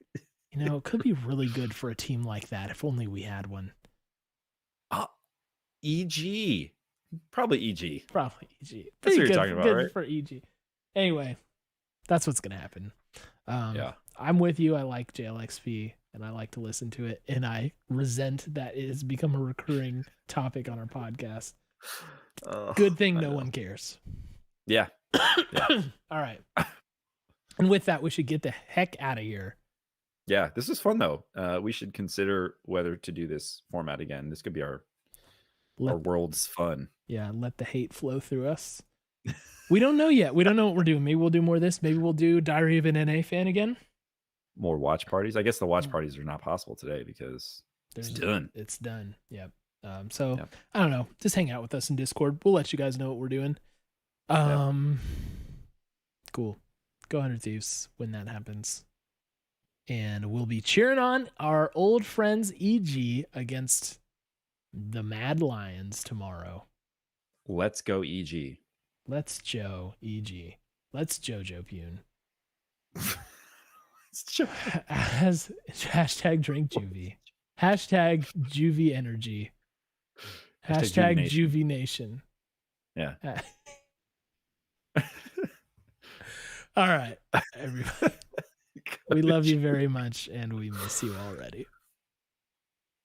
It could be really good for a team like that if only we had one. EG. Probably EG. That's what you're talking about, right? For EG. Anyway, that's what's going to happen. Yeah. I'm with you. I like JLXP and I like to listen to it, and I resent that it has become a recurring topic on our podcast. Good thing no one cares. Yeah. All right. And with that, we should get the heck out of here. Yeah, this is fun though. We should consider whether to do this format again. This could be our Let world's fun. let the hate flow through us. We don't know yet. We don't know what we're doing. Maybe we'll do more of this. Maybe we'll do Diary of an NA fan again. More watch parties. I guess the watch parties are not possible today because it's done. It's done. Yep. So Yep. I don't know. Just hang out with us in Discord. We'll let you guys know what we're doing. Cool. Go 100 Thieves when that happens. And we'll be cheering on our old friends EG against the Mad Lions tomorrow. Let's go EG. Let's Joe EG. Let's Jojopyun. As hashtag drink Juvee. Hashtag Juvee energy. Hashtag Juvee Nation. Yeah. All right, everybody. We love you very much, and we miss you already.